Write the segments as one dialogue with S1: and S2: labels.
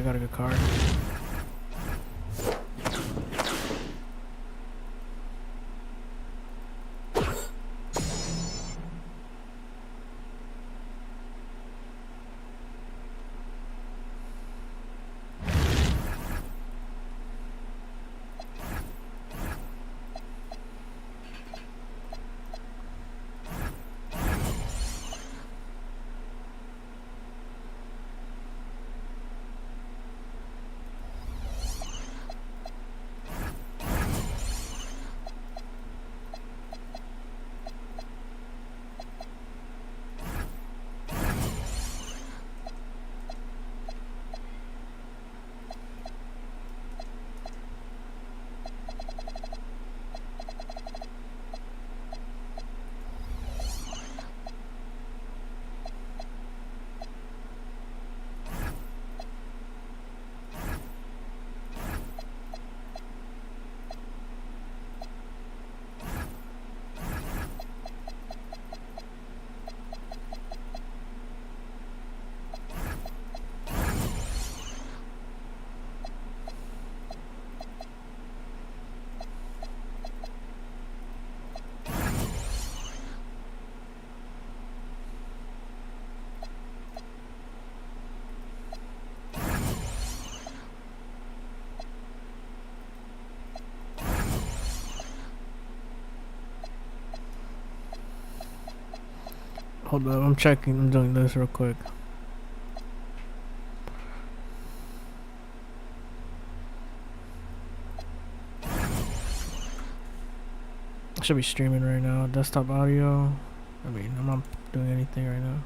S1: got a good card. Hold up, I'm checking. I'm doing this real quick. I should be streaming right now. Desktop audio. I mean, I'm not doing anything right now.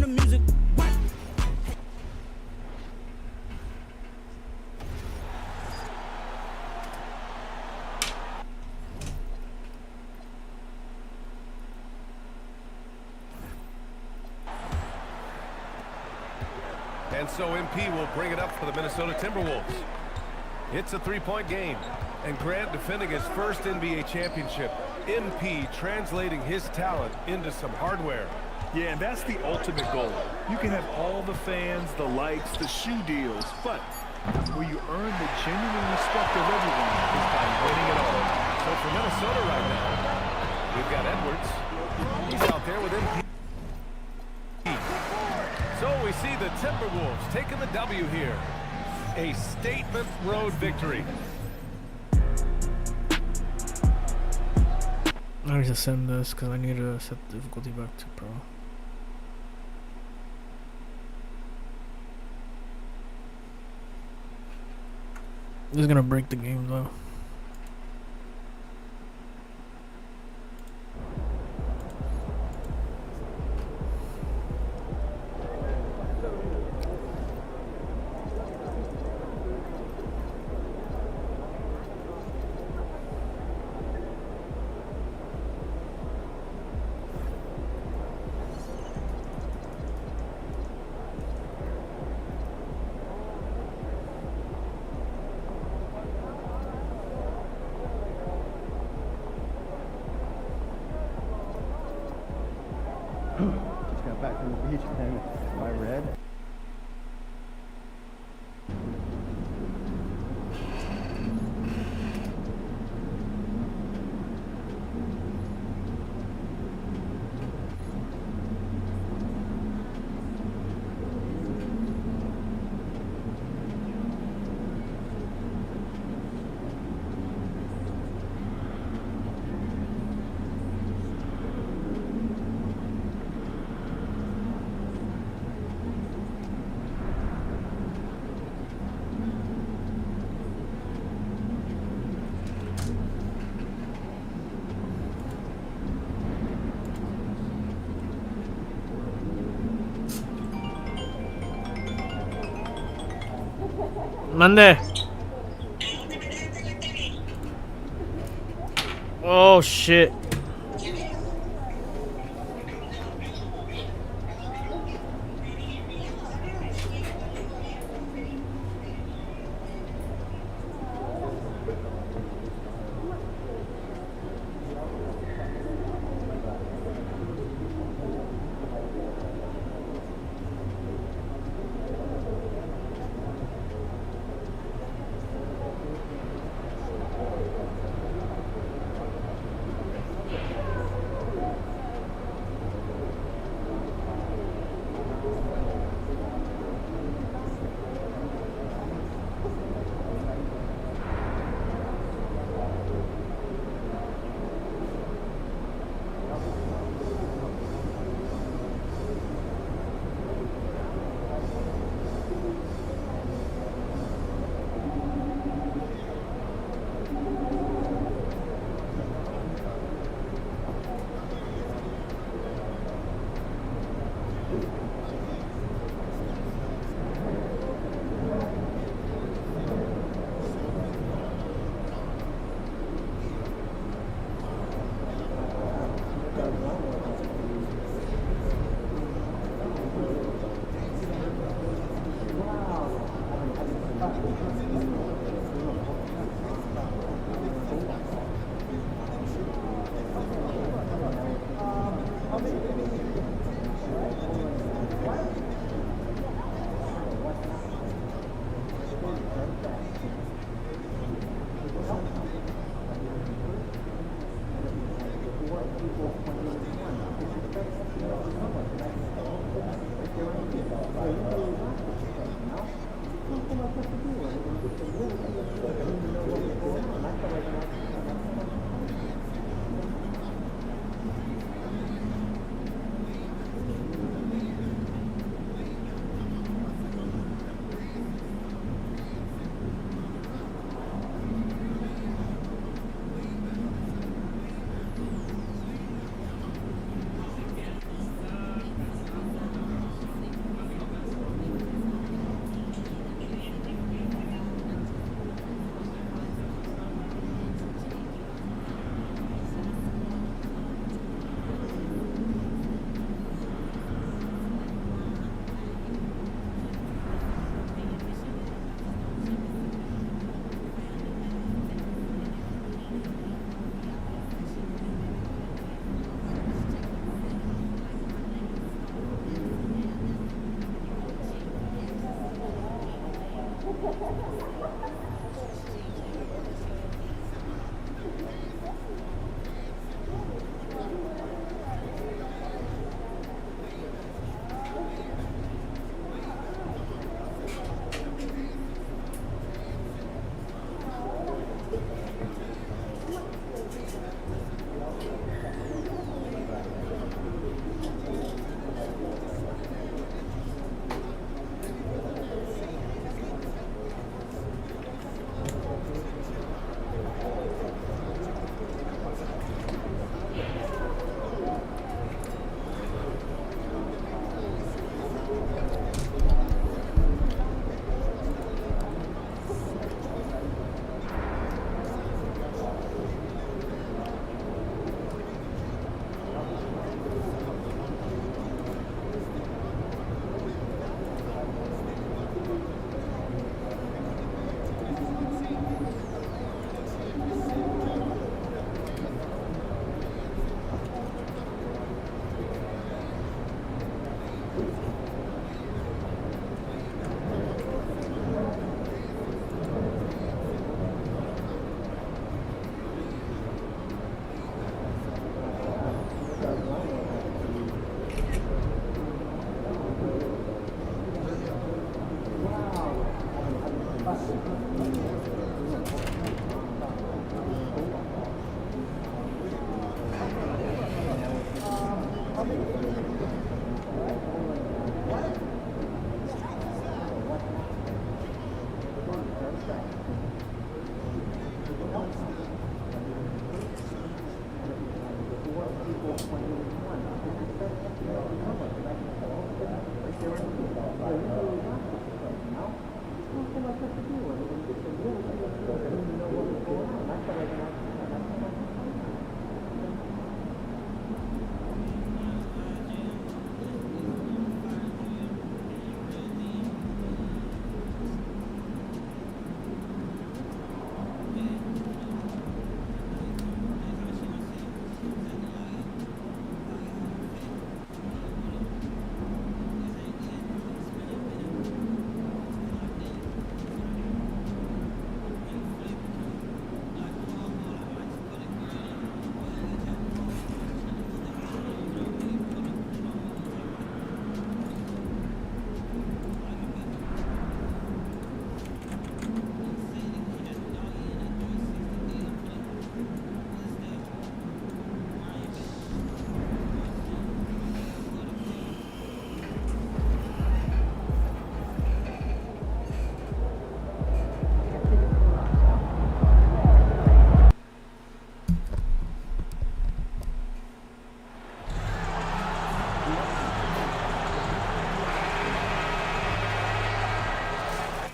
S2: the music. What?
S3: And so MP will bring it up for the Minnesota Timberwolves. It's a three-point game. And Grant defending his first NBA championship. MP translating his talent into some hardware.
S4: Yeah, and that's the ultimate goal. You can have all the fans, the likes, the shoe deals, but where you earn the genuine respect of everyone is by winning it all.
S3: So for Minnesota right now, we've got Edwards. He's out there with MP. So we see the Timberwolves taking the W here. A statement road victory.
S1: I need to send this because I need to set the difficulty back to pro. This is gonna break the game though.
S5: Just got back from the beach, man. Am I red?
S1: Mande. Oh shit.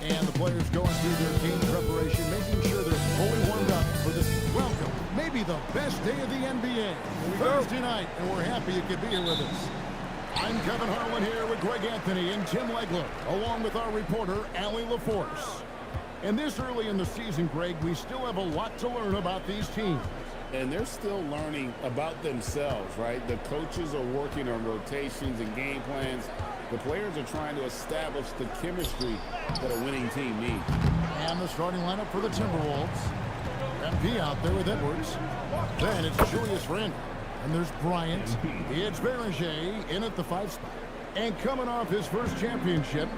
S2: And the players going through their game preparation, making sure they're fully warmed up for this welcome, maybe the best day of the NBA. Thursday night, and we're happy you could be here with us. I'm Kevin Harlan here with Greg Anthony and Tim Legler, along with our reporter, Allie LaForce. And this early in the season, Greg, we still have a lot to learn about these teams.
S6: And they're still learning about themselves, right? The coaches are working on rotations and game plans. The players are trying to establish the chemistry that a winning team needs.
S2: And the starting lineup for the Timberwolves. MP out there with Edwards. Then it's Julius Randle. And there's Bryant. It's Berger in at the 5 spot. And coming off his first championship,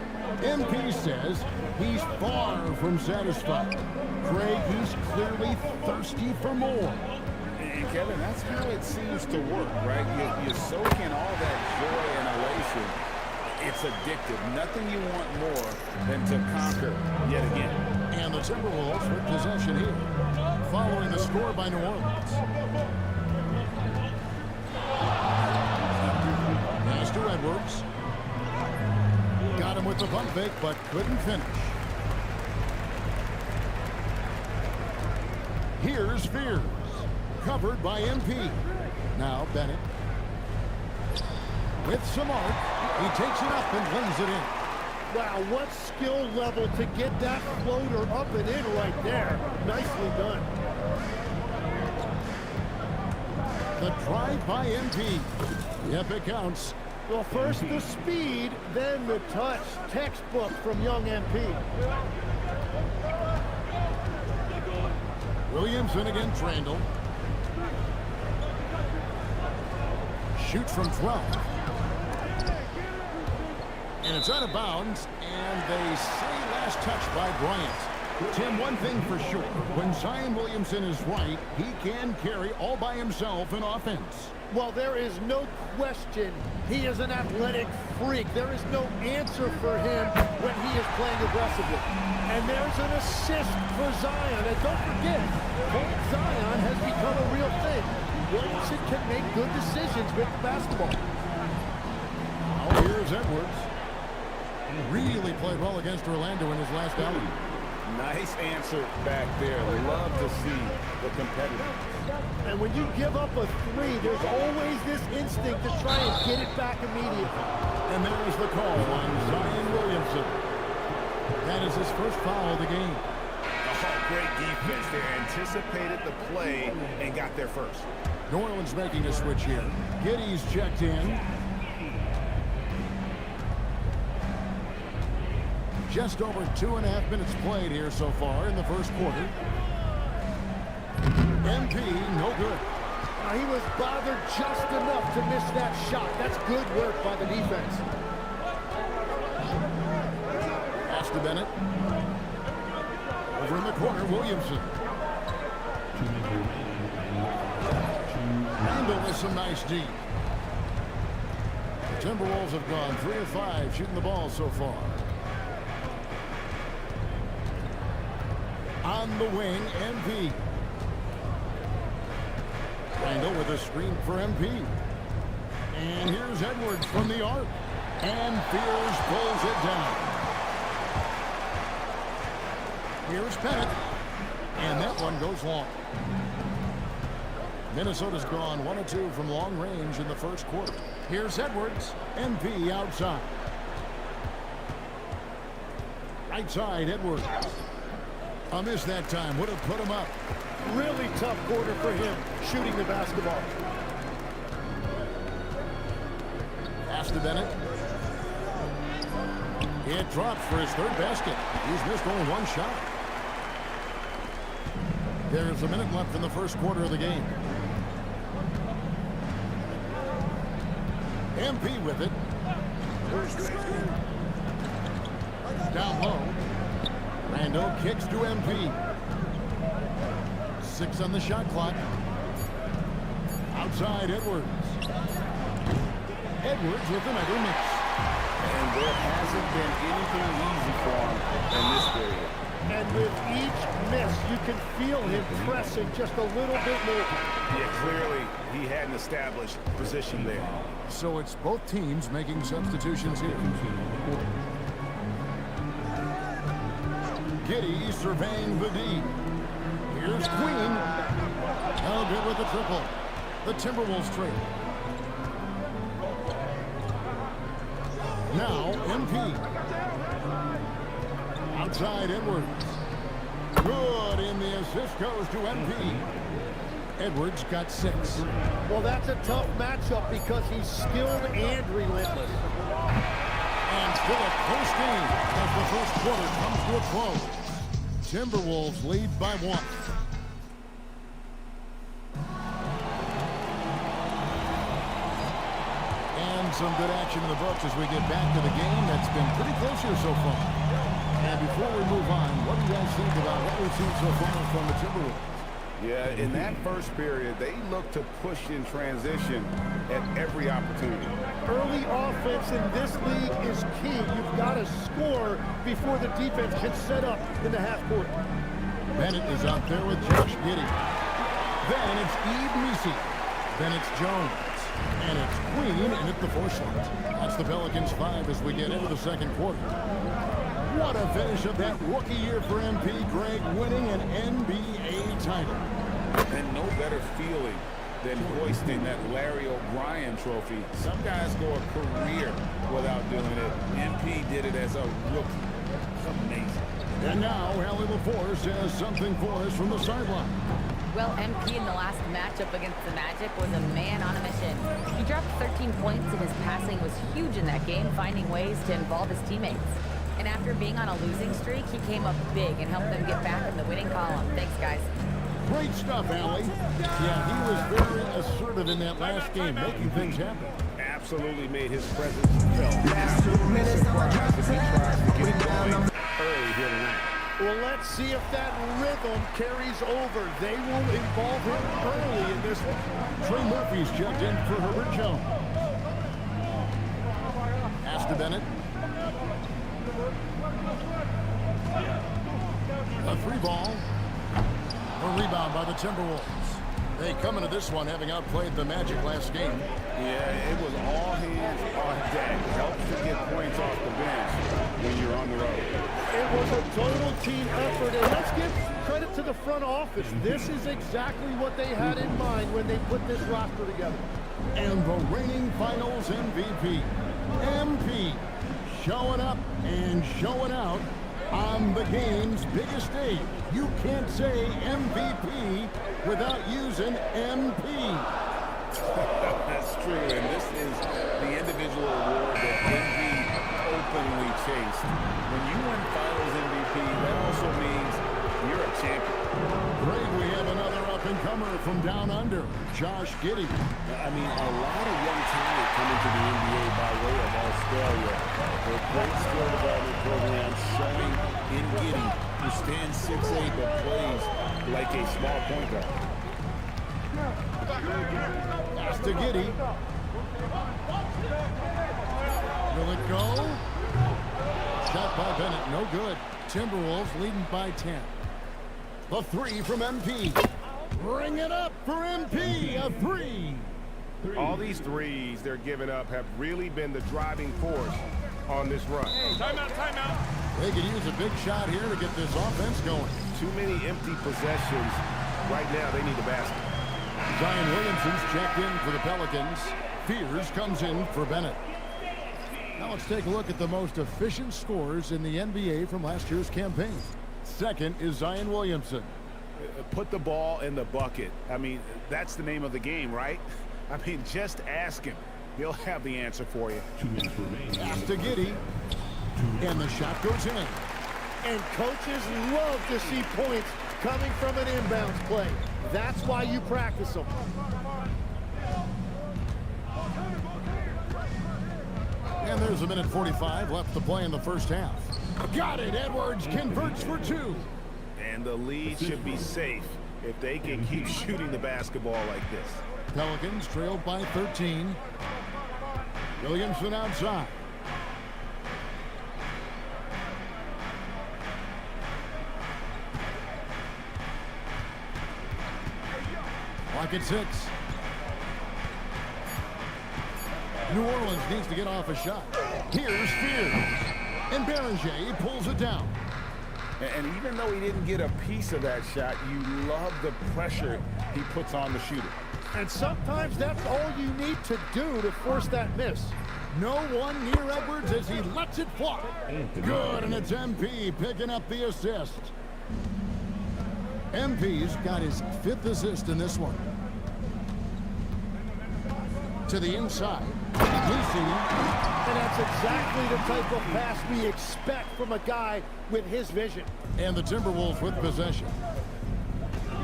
S2: MP says he's far from satisfied. Craig, he's clearly thirsty for more.
S6: And Kevin, that's how it seems to work, right? You soak in all that joy and elation. It's addictive. Nothing you want more than to conquer yet again.
S2: And the Timberwolves with possession here, following the score by New Orleans. Pass to Edwards. Got him with the pump fake, but couldn't finish. Here's Spears, covered by MP. Now Bennett. With some arc, he takes it up and lays it in.
S7: Wow, what skill level to get that floater up and in right there. Nicely done.
S2: The drive by MP. Yep, it counts.
S7: Well, first the speed, then the touch. Textbook from young MP.
S2: Williamson against Randle. Shoots from 12. And it's out of bounds, and they say last touch by Bryant. Tim, one thing for sure, when Zion Williamson is right, he can carry all by himself in offense.
S7: Well, there is no question he is an athletic freak. There is no answer for him when he is playing aggressively. And there's an assist for Zion. And don't forget, Point Zion has become a real thing. Williamson can make good decisions with basketball.
S2: Now here's Edwards. He really played well against Orlando in his last outing.
S6: Nice answer back there. Love to see the competitor.
S7: And when you give up a three, there's always this instinct to try and get it back immediately.
S2: And there's the call on Zion Williamson. That is his first foul of the game.
S6: Oh, great defense there. Anticipated the play and got there first.
S2: New Orleans making a switch here. Giddey's checked in. Just over 2.5 minutes played here so far in the first quarter. MP, no good.
S7: He was bothered just enough to miss that shot. That's good work by the defense.
S2: Pass to Bennett. Over in the corner, Williamson. Randall with some nice D. The Timberwolves have gone 3 of 5 shooting the ball so far. On the wing, MP. Randall with a screen for MP. And here's Edwards from the arc. And Fears pulls it down. Here's Bennett. And that one goes long. Minnesota's gone 1 of 2 from long range in the first quarter. Here's Edwards. MP outside. Right side, Edwards. A miss that time. Would have put him up.
S7: Really tough quarter for him, shooting the basketball.
S2: Pass to Bennett. It drops for his third basket. He's missed only one shot. There's a minute left in the first quarter of the game. MP with it. Down low. Randall kicks to MP. 6 on the shot clock. Outside, Edwards. Edwards with another miss.
S6: And there hasn't been anything easy for him in this period.
S7: And with each miss, you can feel him pressing just a little bit more.
S4: Yeah, clearly he hadn't established position there.
S2: So it's both teams making substitutions here. Giddey surveying the D. Here's Queen. No good with the triple. The Timberwolves trade. Now MP. Outside Edwards. Good, and the assist goes to MP. Edwards got 6.
S7: Well, that's a tough matchup because he's skilled and relentless.
S2: And still a close game as the first quarter comes to a close. Timberwolves lead by 1. And some good action in the books as we get back to the game that's been pretty close here so far. And before we move on, what do you guys think about what we've seen so far from the Timberwolves?
S6: Yeah, in that first period, they look to push in transition at every opportunity.
S7: Early offense in this league is key. You've got to score before the defense can set up in the half court.
S2: Bennett is out there with Josh Giddey. Then it's Eve Meese. Then it's Jones. And it's Queen in at the 4 slot. That's the Pelicans 5 as we get into the second quarter. What a finish of that rookie year for MP Greg, winning an NBA title.
S6: And no better feeling than hoisting that Larry O'Brien trophy. Some guys go a career without doing it. MP did it as a rookie. Amazing.
S2: And now, Allie LaForce has something for us from the sideline.
S8: Well, MP in the last matchup against the Magic was a man on a mission. He dropped 13 points and his passing was huge in that game, finding ways to involve his teammates. And after being on a losing streak, he came up big and helped them get back in the winning column. Thanks, guys.
S2: Great stuff, Allie. Yeah, he was very assertive in that last game, making things happen.
S3: Absolutely made his presence felt. Last 2 minutes surprised if he tries to get going early here tonight.
S7: Well, let's see if that rhythm carries over. They will involve him early in this one.
S2: Trey Murphy's checked in for Herbert Jones. Pass to Bennett. A 3 ball. A rebound by the Timberwolves. They come into this one having outplayed the Magic last game.
S6: Yeah, it was all hands on deck. Helps to get points off the bench when you're on the road.
S7: It was a total team effort, and let's give credit to the front office. This is exactly what they had in mind when they put this roster together.
S2: And the reigning finals MVP, MP, showing up and showing out on the game's biggest stage. You can't say MVP without using MP.
S6: That's true, and this is the individual award that MP openly chased. beast. When you win Finals MVP, that also means you're a champion.
S2: Great, we have another up-and-comer from down under, Josh Giddey.
S6: I mean, a lot of young talent coming to the NBA by way of Australia. A great skill development program showing in Giddey, who stands 6'8", but plays like a small point guard.
S2: Pass to Giddey. Will it go? Shot by Bennett, no good. Timberwolves leading by 10. The three from MP. Bring it up for MP, a three.
S3: All these threes they're giving up have really been the driving force on this run.
S4: Timeout, timeout.
S2: They could use a big shot here to get this offense going.
S3: Too many empty possessions. Right now, they need a basket.
S2: Zion Williamson's checked in for the Pelicans. Fears comes in for Bennett. Now let's take a look at the most efficient scorers in the NBA from last year's campaign. Second is Zion Williamson.
S6: Put the ball in the bucket. I mean, that's the name of the game, right? I mean, just ask him. He'll have the answer for you.
S2: Pass to Giddey. And the shot goes in.
S7: And coaches love to see points coming from an inbounds play. That's why you practice them.
S2: And there's a minute 45 left to play in the first half. Got it. Edwards converts for two.
S6: And the lead should be safe if they can keep shooting the basketball like this.
S2: Pelicans trailed by 13. Williamson outside. Clock at 6. New Orleans needs to get off a shot. Here's Fears. And Beranger pulls it down.
S6: And even though he didn't get a piece of that shot, you love the pressure he puts on the shooter.
S7: And sometimes that's all you need to do to force that miss.
S2: No one near Edwards as he lets it fly. Good, and it's MP picking up the assist. MP's got his 5th assist in this one. To the inside.
S7: And that's exactly the type of pass we expect from a guy with his vision.
S2: And the Timberwolves with possession.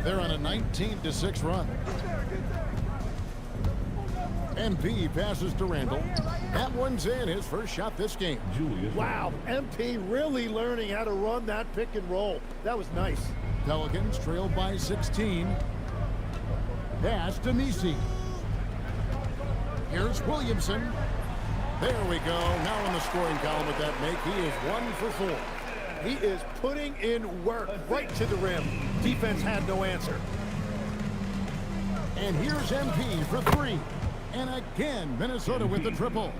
S2: They're on a 19-6 run. MP passes to Randall. That one's in, his first shot this game.
S7: Wow, MP really learning how to run that pick and roll. That was nice.
S2: Pelicans trailed by 16. Pass to Nisi. Here's Williamson. There we go. Now in the scoring column with that make, he is 1 for 4.
S7: He is putting in work right to the rim. Defense had no answer.
S2: And here's MP for 3. And again, Minnesota with the triple.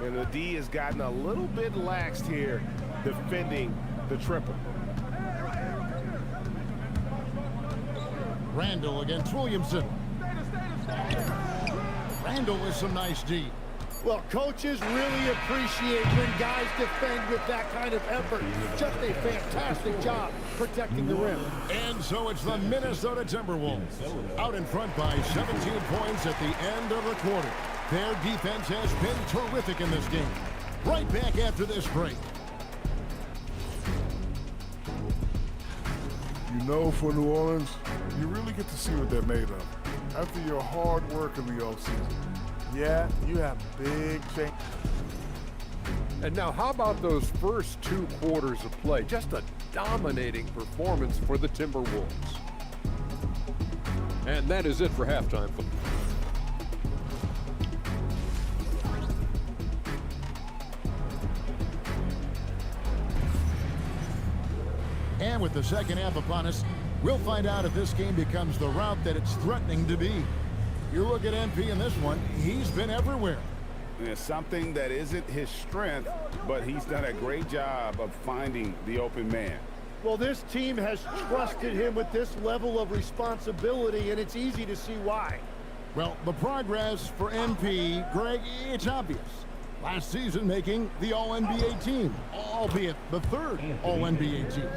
S3: And the D has gotten a little bit laxed here defending the triple.
S2: Randall against Williamson. Randall with some nice D.
S7: Well, coaches really appreciate when guys defend with that kind of effort. Just a fantastic job protecting the rim.
S2: And so it's the Minnesota Timberwolves out in front by 17 points at the end of the quarter. Their defense has been terrific in this game. Right back after this break.
S9: You know, for New Orleans, you really get to see what they're made of. After your hard work in the offseason, yeah, you have big change.
S10: And now how about those first 2 quarters of play? Just a dominating performance for the Timberwolves. And that is it for halftime football.
S2: And with the second half upon us, we'll find out if this game becomes the route that it's threatening to be. You look at MP in this one, he's been everywhere.
S6: It's something that isn't his strength, but he's done a great job of finding the open man.
S7: Well, this team has trusted him with this level of responsibility, and it's easy to see why.
S2: Well, the progress for MP, Greg, it's obvious. Last season making the All-NBA team, albeit the 3rd All-NBA team.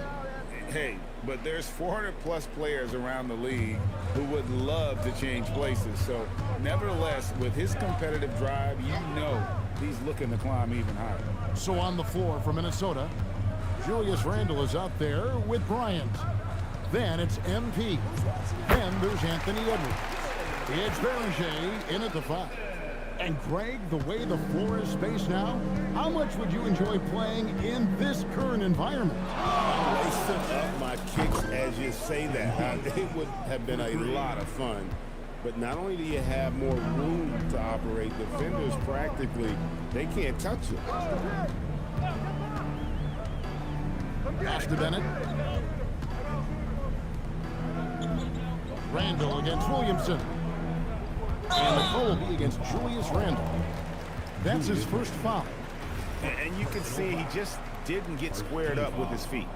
S6: Hey, but there's 400-plus players around the league who would love to change places. So, nevertheless, with his competitive drive, you know he's looking to climb even higher.
S2: So on the floor for Minnesota, Julius Randle is out there with Bryant. Then it's MP. Then there's Anthony Edwards. It's Berger in at the 5. And Greg, the way the floor is spaced now, how much would you enjoy playing in this current environment?
S6: I'm lacing up my kicks as you say that. It would have been a lot of fun. But not only do you have more room to operate, defenders practically, they can't touch you.
S2: Pass to Bennett. Randle against Williamson. And the call will be against Julius Randle. That's his first foul.
S6: And you can see he just didn't get squared up with his feet.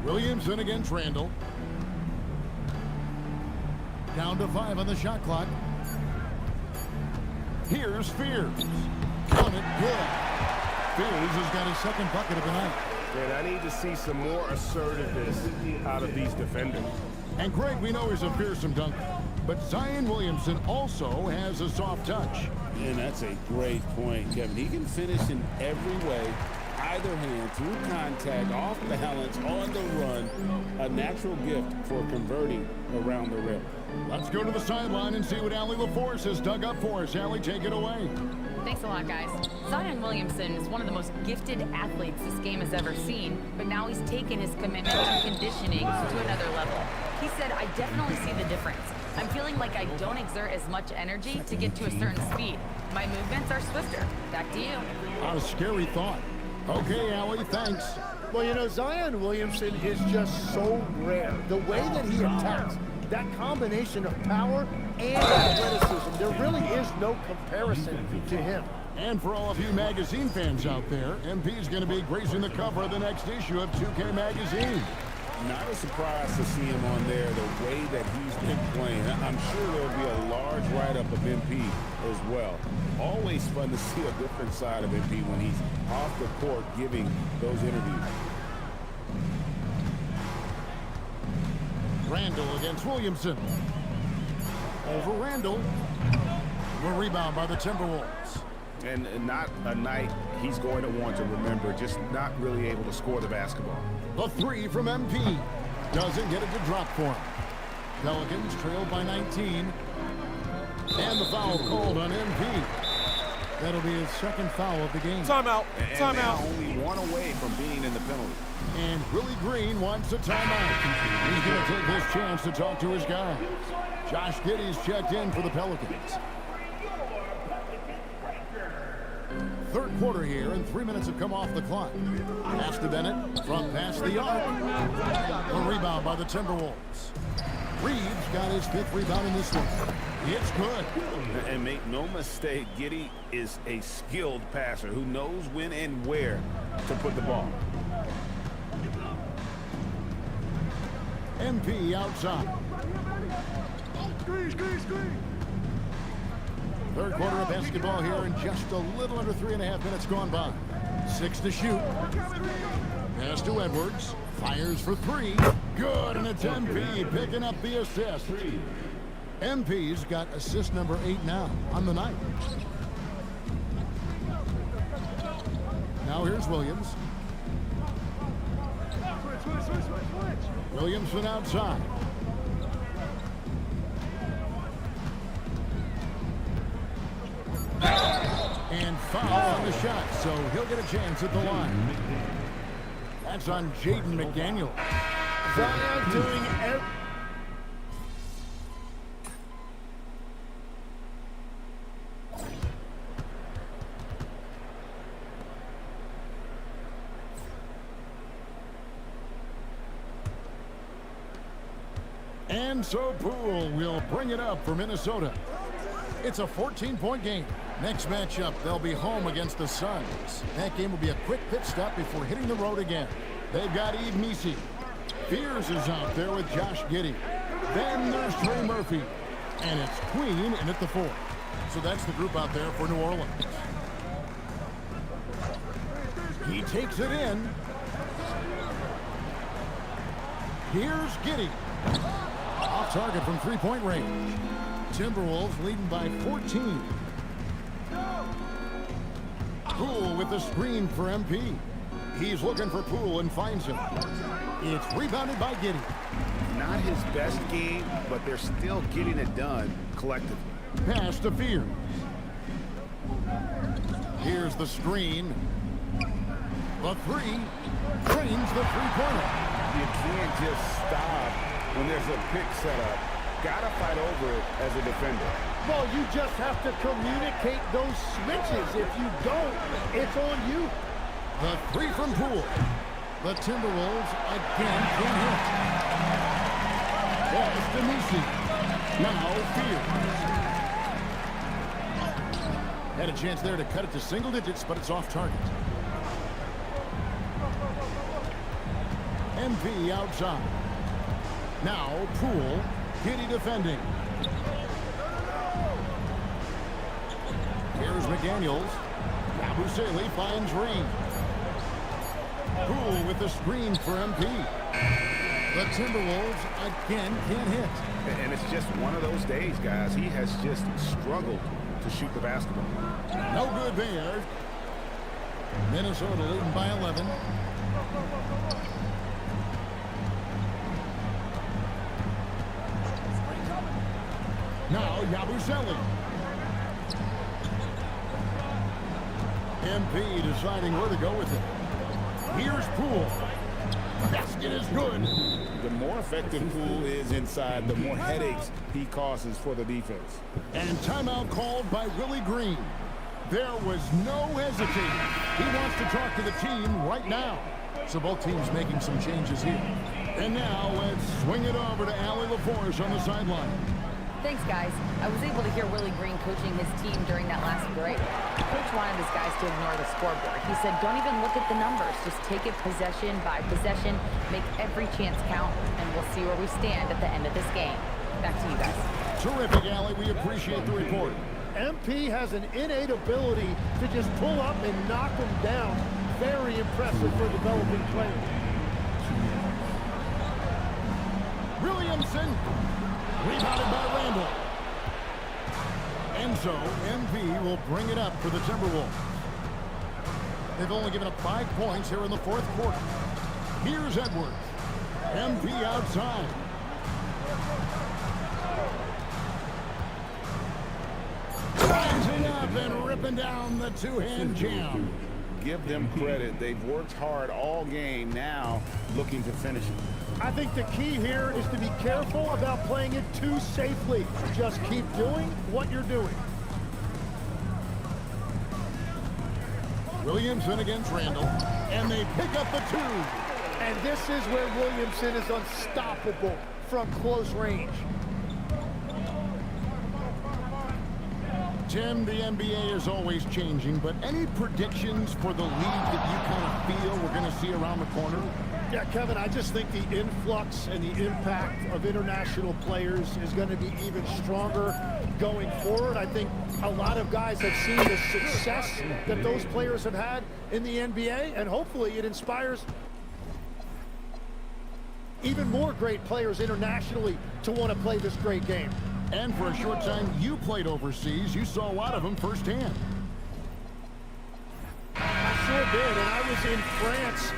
S2: Williamson against Randle. Down to 5 on the shot clock. Here's Spears. Count it, good. Spears has got his second bucket of the night.
S3: And I need to see some more assertiveness out of these defenders.
S2: And Greg, we know he's a fearsome dunker, but Zion Williamson also has a soft touch.
S6: And that's a great point, Kevin. He can finish in every way, either hand, through contact, off balance, on the run. A natural gift for converting around the rim.
S2: Let's go to the sideline and see what Allie LaForce has dug up for us. Allie, take it away.
S8: Thanks a lot, guys. Zion Williamson is one of the most gifted athletes this game has ever seen, but now he's taken his commitment to conditioning to another level. He said, I definitely see the difference. I'm feeling like I don't exert as much energy to get to a certain speed. My movements are swifter. Back to you.
S2: A scary thought. Okay, Allie, thanks.
S7: Well, you know, Zion Williamson is just so rare. The way that he attacks, that combination of power and athleticism, there really is no comparison to him.
S2: And for all of you magazine fans out there, MP is going to be gracing the cover of the next issue of 2K Magazine.
S6: Not a surprise to see him on there the way that he's been playing. I'm sure there'll be a large write-up of MP as well. Always fun to see a different side of MP when he's off the court giving those interviews.
S2: Randle against Williamson. Over Randle. The rebound by the Timberwolves.
S6: And not a night he's going to want to remember, just not really able to score the basketball.
S2: The 3 from MP. Doesn't get it to drop for him. Pelicans trailed by 19. And the foul called on MP. That'll be his second foul of the game.
S3: Timeout.
S6: Timeout. Only one away from being in the penalty.
S2: And Willie Green wants a timeout. He's going to take his chance to talk to his guy. Josh Giddey's checked in for the Pelicans. Third quarter here, and 3 minutes have come off the clock. Pass to Bennett, front pass the arc. A rebound by the Timberwolves. Reeves got his 5th rebound in this one. It's good.
S6: And make no mistake, Giddey is a skilled passer who knows when and where to put the ball.
S2: MP outside. Third quarter of basketball here, and just a little under 3.5 minutes gone by. 6 to shoot. Pass to Edwards. Fires for 3. Good, and it's MP picking up the assist. MP's got assist number 8 now on the night. Now here's Williams. Williamson outside. And foul on the shot, so he'll get a chance at the line. That's on Jaden McDaniel.
S7: Zion doing everything.
S2: And so Poole will bring it up for Minnesota. It's a 14-point game. Next matchup, they'll be home against the Suns. That game will be a quick pit stop before hitting the road again. They've got Eve Meese. Fears is out there with Josh Giddey. Then there's Trey Murphy. And it's Queen in at the 4. So that's the group out there for New Orleans. He takes it in. Here's Giddey. Off target from 3-point range. Timberwolves leading by 14. Poole with the screen for MP. He's looking for Poole and finds him. It's rebounded by Giddey.
S6: Not his best game, but they're still getting it done collectively.
S2: Pass to Fears. Here's the screen. The three. Drains the three-pointer.
S6: You can't just stop when there's a pick set up. Gotta fight over it as a defender.
S7: Well, you just have to communicate those switches. If you don't, it's on you.
S2: The three from Poole. The Timberwolves again can't hit. Pass to Nisi. Now Fears. Had a chance there to cut it to single digits, but it's off target. MP outside. Now Poole. Giddey defending. Here's McDaniels. Abusele finds Reed. Poole with the screen for MP. The Timberwolves again can't hit.
S6: And it's just one of those days, guys. He has just struggled to shoot the basketball.
S2: No good there. Minnesota leading by 11. Now Yabusele. MP deciding where to go with it. Here's Poole. Basket is good.
S6: The more effective Poole is inside, the more headaches he causes for the defense.
S2: And timeout called by Willie Green. There was no hesitating. He wants to talk to the team right now. So both teams making some changes here. And now let's swing it over to Allie LaForce on the sideline.
S8: Thanks, guys. I was able to hear Willie Green coaching his team during that last break. Coach wanted his guys to ignore the scoreboard. He said, don't even look at the numbers. Just take it possession by possession, make every chance count, and we'll see where we stand at the end of this game. Back to you guys.
S2: Terrific, Allie. We appreciate the report.
S7: MP has an innate ability to just pull up and knock them down. Very impressive for a developing player.
S2: Williamson. Rebounded by Randall. And so, MP will bring it up for the Timberwolves. They've only given up 5 points here in the fourth quarter. Here's Edwards. MP outside. Rising up and ripping down the two-hand jam.
S6: Give them credit. They've worked hard all game, now looking to finish it.
S7: I think the key here is to be careful about playing it too safely. Just keep doing what you're doing.
S2: Williamson against Randall, and they pick up the two.
S7: And this is where Williamson is unstoppable from close range.
S2: Tim, the NBA is always changing, but any predictions for the league that you kind of feel we're going to see around the corner?
S7: Yeah, Kevin, I just think the influx and the impact of international players is going to be even stronger going forward. I think a lot of guys have seen the success that those players have had in the NBA, and hopefully it inspires even more great players internationally to want to play this great game.
S2: And for a short time, you played overseas. You saw a lot of them firsthand.
S7: I sure did, and I was in France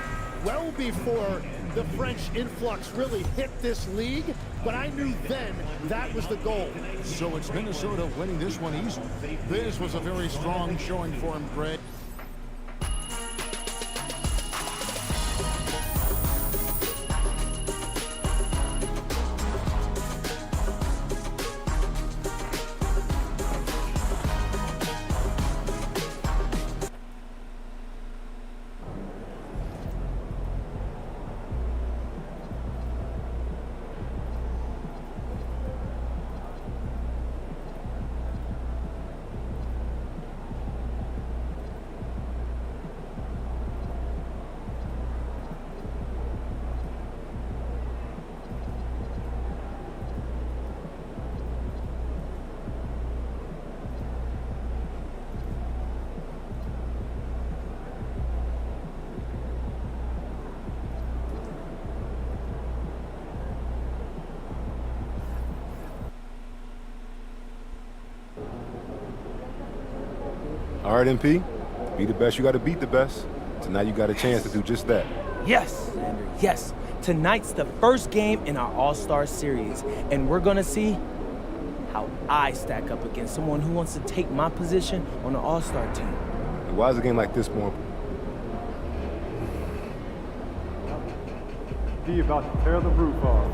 S7: well before the French influx really hit this league, but I knew then that was the goal.
S2: So it's Minnesota winning this one easily. This was a very strong showing for him, Greg.
S11: All right, MP. Be the best, you got to beat the best. Tonight you got a chance to do just that.
S12: Yes, Xander, yes. Tonight's the first game in our All-Star series, and we're gonna see how I stack up against someone who wants to take my position on the All-Star team.
S11: And why is a game like this more important?
S5: D about to tear the roof off.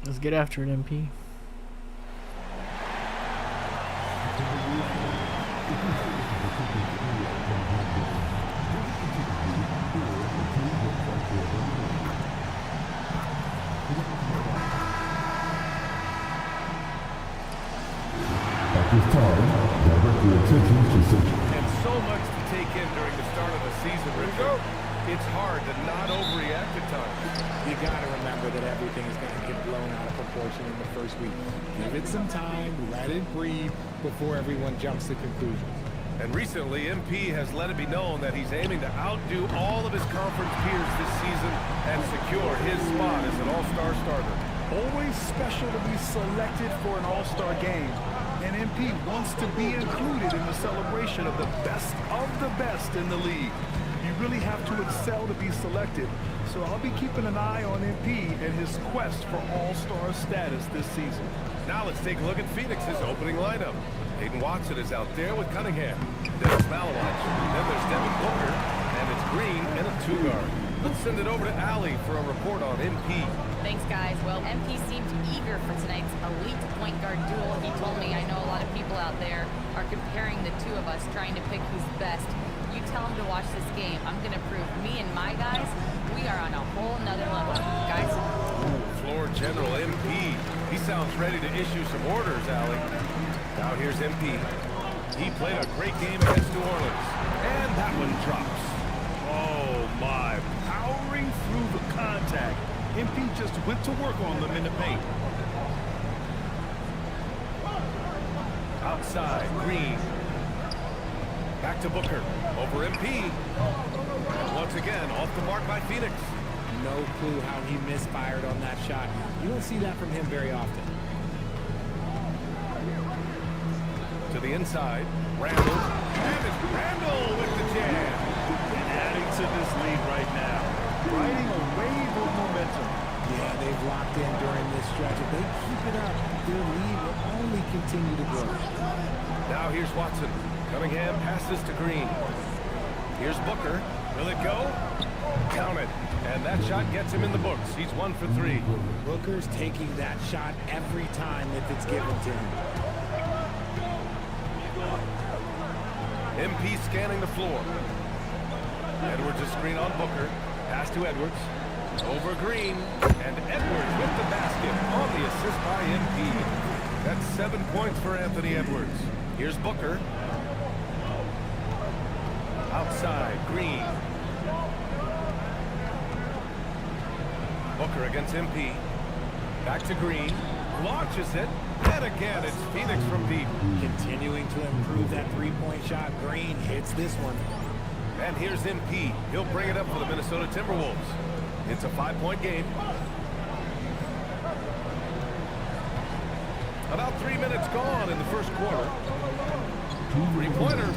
S1: Let's get after it, MP.
S13: At this time, direct your attention to some...
S3: And so much to take in during the start of the season, Richard. It's hard to not overreact at times.
S6: You got to remember that everything is going to get blown out of proportion in the first week. Give it some time, let it breathe before everyone jumps to conclusions.
S3: And recently, MP has let it be known that he's aiming to outdo all of his conference peers this season and secure his spot as an all-star starter.
S4: Always special to be selected for an all-star game. And MP wants to be included in the celebration of the best in the league. You really have to excel to be selected. So I'll be keeping an eye on MP and his quest for all-star status this season.
S3: Now let's take a look at Phoenix's opening lineup. Hayden Watson is out there with Cunningham. Dennis Malawich. Then there's Devin Booker. And it's Green and a two-guard. Let's send it over to Allie for a report on MP.
S8: Thanks, guys. Well, MP seemed eager for tonight's elite point guard duel. He told me, I know a lot of people out there are comparing the two of us, trying to pick who's best. You tell him to watch this game. I'm going to prove me and my guys, we are on a whole nother level. Guys?
S3: Floor General MP. He sounds ready to issue some orders, Allie. Now here's MP. He played a great game against New Orleans. And that one drops.
S4: Oh my, powering through the contact. MP just went to work on them in the paint.
S3: Outside, Green. Back to Booker. Over MP. And once again, off the mark by Phoenix.
S6: No clue how he misfired on that shot. You don't see that from him very often.
S3: To the inside, Randall. And it's Randall with the jam.
S4: And adding to this lead right now. Riding a wave of momentum.
S6: Yeah, they've locked in during this stretch. If they keep it up, their lead will only continue to grow.
S3: Now here's Watson. Cunningham passes to Green. Here's Booker. Will it go? Count it. And that shot gets him in the books. He's 1 for 3.
S6: Booker's taking that shot every time if it's given to him.
S3: MP scanning the floor. Edwards is screen on Booker. Pass to Edwards. Over Green. And Edwards with the basket on the assist by MP. That's 7 points for Anthony Edwards. Here's Booker. Outside, Green. Booker against MP. Back to Green. Launches it. And again, it's Phoenix from deep.
S6: Continuing to improve that three-point shot. Green hits this one.
S3: And here's MP. He'll bring it up for the Minnesota Timberwolves. It's a 5-point game. About 3 minutes gone in the first quarter. Three-pointer.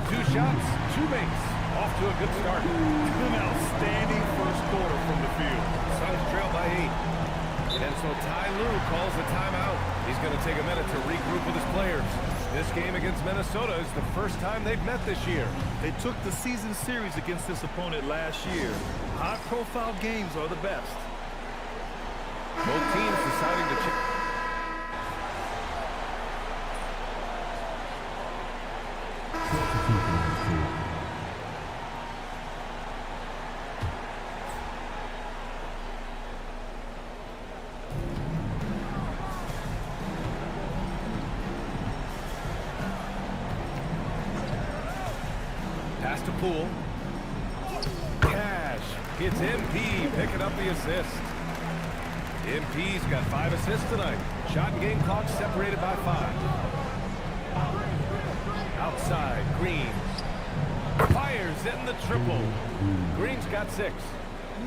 S3: 2 shots, 2 makes. Off to a good start.
S4: An outstanding first quarter from the field.
S3: Suns trail by 8. And so Ty Lue calls a timeout. He's going to take a minute to regroup with his players. This game against Minnesota is the first time they've met this year.
S4: They took the season series against this opponent last year. High-profile games are the best.
S3: Both teams deciding to check. Pass to Poole. Cash gets MP picking up the assist. MP's got 5 assists tonight. Shot and game clock separated by 5. Outside, Green. Fires in the triple. Green's got 6.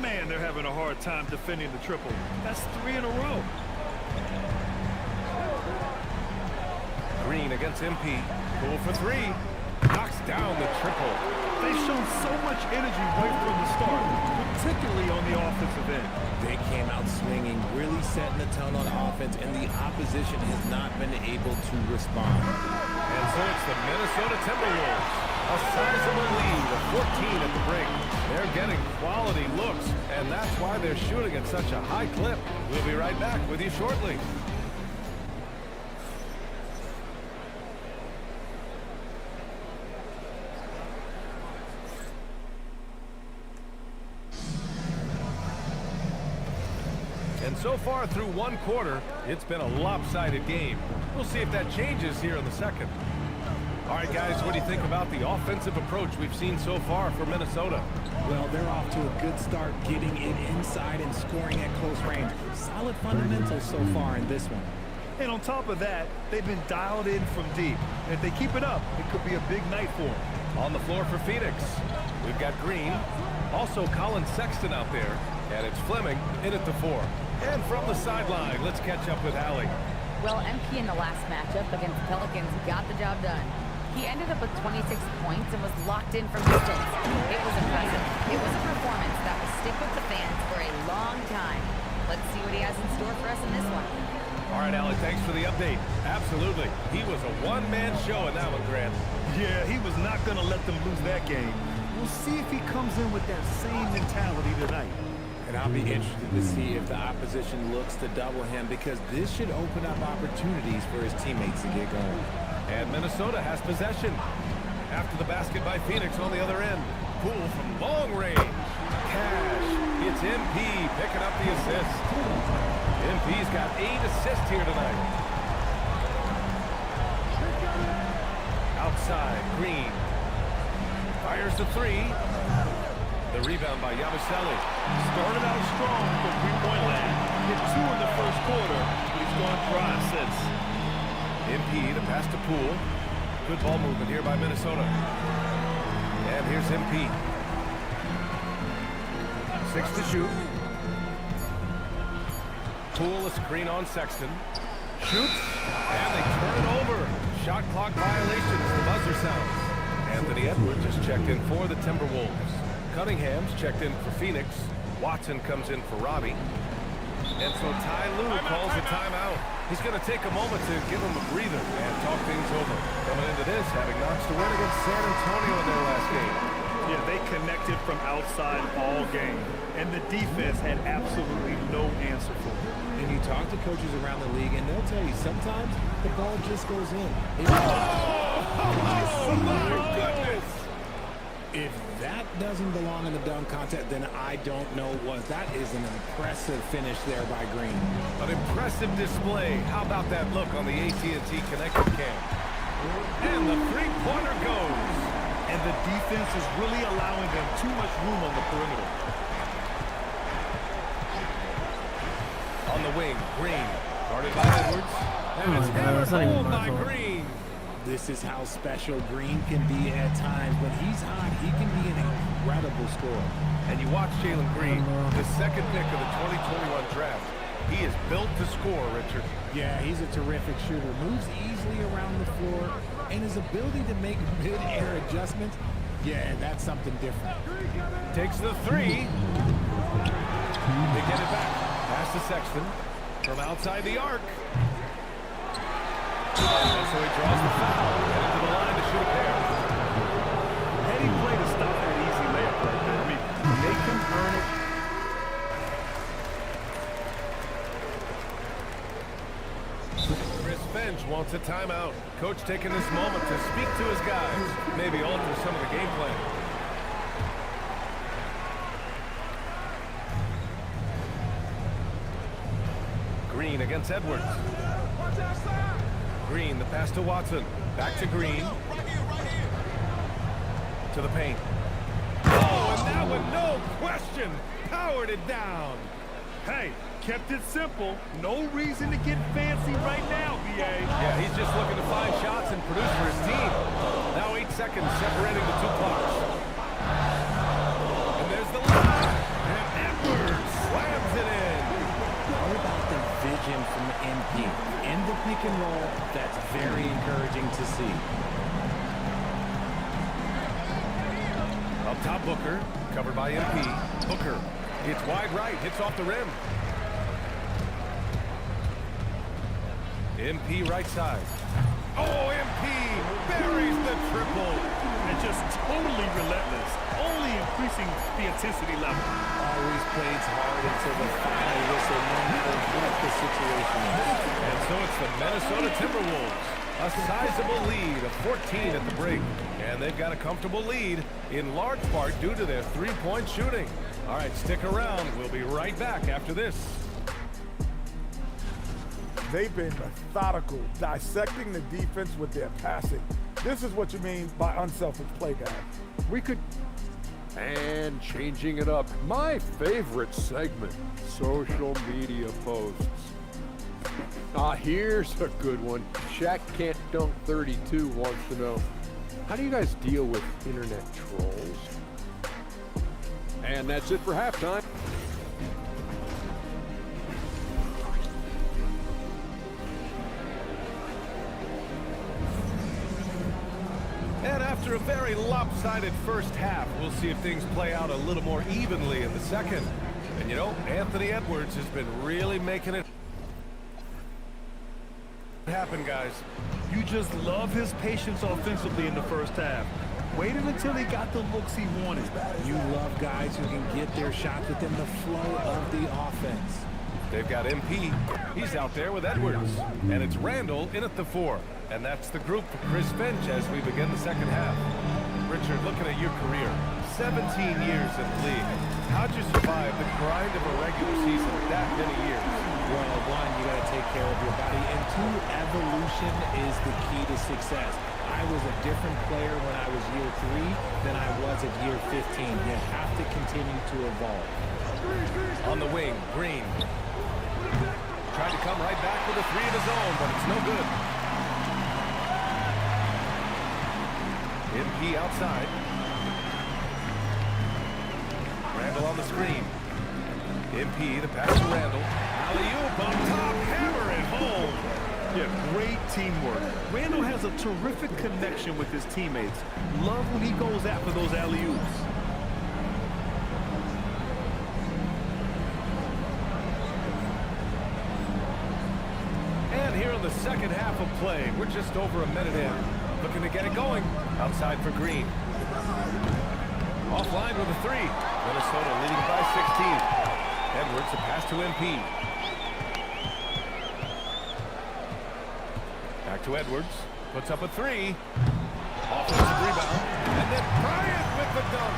S4: Man, they're having a hard time defending the triple. That's 3 in a row.
S3: Green against MP. Poole for 3. Knocks down the triple.
S4: They've shown so much energy right from the start, particularly on the offensive end.
S6: They came out swinging, really setting the tone on offense, and the opposition has not been able to respond.
S3: And so it's the Minnesota Timberwolves. A sizable lead of 14 at the break. They're getting quality looks, and that's why they're shooting at such a high clip. We'll be right back with you shortly. And so far through one quarter, it's been a lopsided game. We'll see if that changes here in the second. All right, guys, what do you think about the offensive approach we've seen so far for Minnesota?
S6: Well, they're off to a good start getting it inside and scoring at close range. Solid fundamentals so far in this one.
S4: And on top of that, they've been dialed in from deep. And if they keep it up, it could be a big night for them.
S3: On the floor for Phoenix, we've got Green, also Colin Sexton out there, and it's Fleming in at the 4. And from the sideline, let's catch up with Allie.
S8: Well, MP in the last matchup against the Pelicans got the job done. He ended up with 26 points and was locked in from distance. It was impressive. It was a performance that will stick with the fans for a long time. Let's see what he has in store for us in this one.
S3: All right, Allie, thanks for the update. Absolutely. He was a one-man show in that one, Grant.
S4: Yeah, he was not going to let them lose that game. We'll see if he comes in with that same mentality tonight.
S6: And I'll be interested to see if the opposition looks to double him, because this should open up opportunities for his teammates to get going.
S3: And Minnesota has possession. After the basket by Phoenix on the other end. Poole from long range. Cash. It's MP picking up the assist. MP's got 8 assists here tonight. Outside, Green. Fires the 3. The rebound by Yabusele.
S4: Started out strong from three-point land. Hit 2 in the first quarter, but he's gone dry since.
S3: MP, the pass to Poole. Good ball movement here by Minnesota. And here's MP. 6 to shoot. Poole, a screen on Sexton. Shoots, and they turn it over. Shot clock violations, the buzzer sounds. Anthony Edwards just checked in for the Timberwolves. Cunningham's checked in for Phoenix. Watson comes in for Robbie. And so Ty Lue calls a timeout. He's going to take a moment to give him a breather and talk things over. Coming into this, having notched a win against San Antonio in their last game.
S4: Yeah, they connected from outside all game, and the defense had absolutely no answer for it.
S6: And you talk to coaches around the league, and they'll tell you sometimes the ball just goes in.
S3: Oh my goodness!
S6: If that doesn't belong in the dunk contest, then I don't know what. That is an impressive finish there by Green.
S3: An impressive display. How about that look on the AT&T connected cam? And the three-pointer goes.
S4: And the defense is really allowing them too much room on the perimeter.
S3: On the wing, Green. Guarded by Edwards. And it's hammered home by Green.
S6: This is how special Green can be at times. When he's hot, he can be an incredible scorer.
S3: And you watch Jalen Green, the second pick of the 2021 draft. He is built to score, Richard.
S6: Yeah, he's a terrific shooter. Moves easily around the floor. And his ability to make mid-air adjustments, yeah, that's something different.
S3: Takes the 3. They get it back. Pass to Sexton from outside the arc. And so he draws the foul. Headed to the line to shoot a pair.
S4: Heady play to stop that easy layup right there. I mean, they can earn it.
S3: Chris Finch wants a timeout. Coach taking this moment to speak to his guys. Maybe alter some of the game plan. Green against Edwards. Green, the pass to Watson. Back to Green. To the paint. Oh, and that one, no question, powered it down.
S4: Hey, kept it simple. No reason to get fancy right now, BA.
S3: Yeah, he's just looking to find shots and produce for his team. Now 8 seconds separating the two clocks. And there's the line. And
S14: and roll. That's very encouraging to see.
S3: Up top, Booker, covered by MP. Booker, it's wide right, hits off the rim. MP right side. Oh, MP buries the triple.
S4: And just totally relentless, only increasing the intensity level.
S14: Always plays hard until the final whistle, no matter what the situation is.
S3: And so it's the Minnesota Timberwolves. A sizable lead of 14 at the break. And they've got a comfortable lead, in large part due to their three-point shooting. All right, stick around. We'll be right back after this.
S9: They've been methodical, dissecting the defense with their passing. This is what you mean by unselfish play, guys.
S10: We could... And changing it up. My favorite segment, social media posts. Here's a good one. Shaq Can't Dunk 32 wants to know, how do you guys deal with internet trolls? And that's it for halftime.
S3: And after a very lopsided first half, we'll see if things play out a little more evenly in the second. And you know, Anthony Edwards has been really making it happen, guys.
S4: You just love his patience offensively in the first half. Waited until he got the looks he wanted.
S14: You love guys who can get their shots within the flow of the offense.
S3: They've got MP. He's out there with Edwards. And it's Randall in at the 4. And that's the group for Chris Finch as we begin the second half. Richard, looking at your career, 17 years in the league. How'd you survive the grind of a regular season that many years?
S14: Well, one, you got to take care of your body, and two, evolution is the key to success. I was a different player when I was year 3 than I was at year 15. You have to continue to evolve.
S3: On the wing, Green. Tried to come right back with a 3 of his own, but it's no good. MP outside. Randall on the screen. MP, the pass to Randall. Alley-oop on top, hammer it home.
S4: Yeah, great teamwork. Randall has a terrific connection with his teammates. Love when he goes after those alley-oops.
S3: And here in the second half of play, we're just over a minute in. Looking to get it going. Outside for Green. Offline with a 3. Minnesota leading by 16. Edwards, a pass to MP. Back to Edwards. Puts up a 3. Offensive rebound. And then Bryant with the dunk.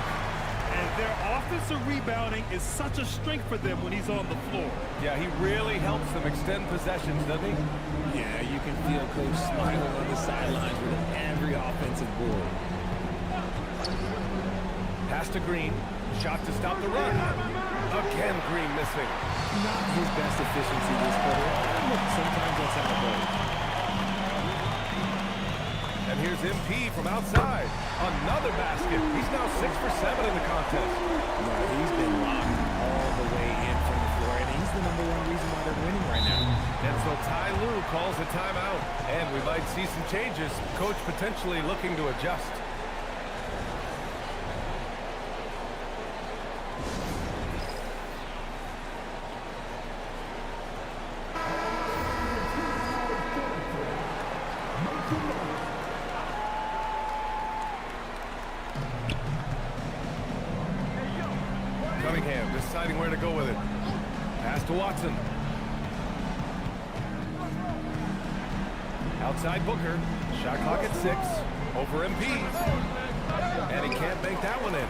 S4: And their offensive rebounding is such a strength for them when he's on the floor.
S3: Yeah, he really helps them extend possessions, doesn't he?
S14: Yeah, you can feel Coach smiling on the sidelines with every offensive board.
S3: Pass to Green. Shot to stop the run. Again, Green missing.
S14: Not his best efficiency this quarter. Look, sometimes that's how it goes.
S3: And here's MP from outside. Another basket. He's now 6 for 7 in the contest.
S14: No, he's been locked all the way in from the floor, and he's the #1 reason why they're winning right now.
S3: And so Ty Lue calls a timeout. And we might see some changes. Coach potentially looking to adjust. Cunningham deciding where to go with it. Pass to Watson. Outside Booker. Shot clock at 6. Over MP. And he can't make that one in.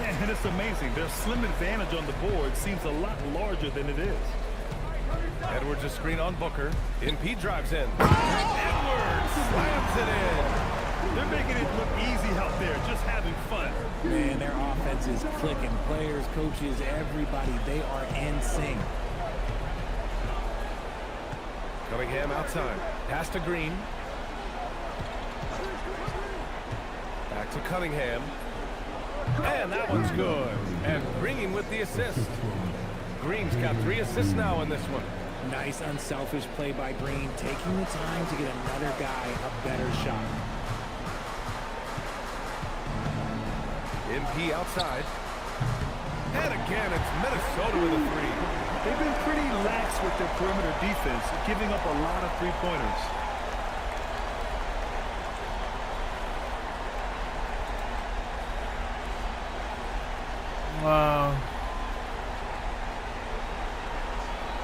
S4: Yeah, and it's amazing. Their slim advantage on the board seems a lot larger than it is.
S3: Edwards a screen on Booker. MP drives in. Edwards slams it in.
S4: They're making it look easy out there, just having fun.
S14: Man, their offense is clicking. Players, coaches, everybody, they are in sync.
S3: Cunningham outside. Pass to Green. Back to Cunningham. And that one's good. And Green with the assist. Green's got 3 assists now in this one.
S14: Nice unselfish play by Green, taking the time to get another guy a better shot.
S3: MP outside. And again, it's Minnesota with a three.
S4: They've been pretty lax with their perimeter defense, giving up a lot of three-pointers.
S1: Wow.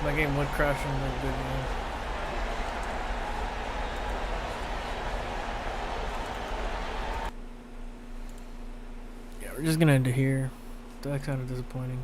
S1: My game would crash in the good game. Yeah, we're just gonna end it here. That's kind of disappointing.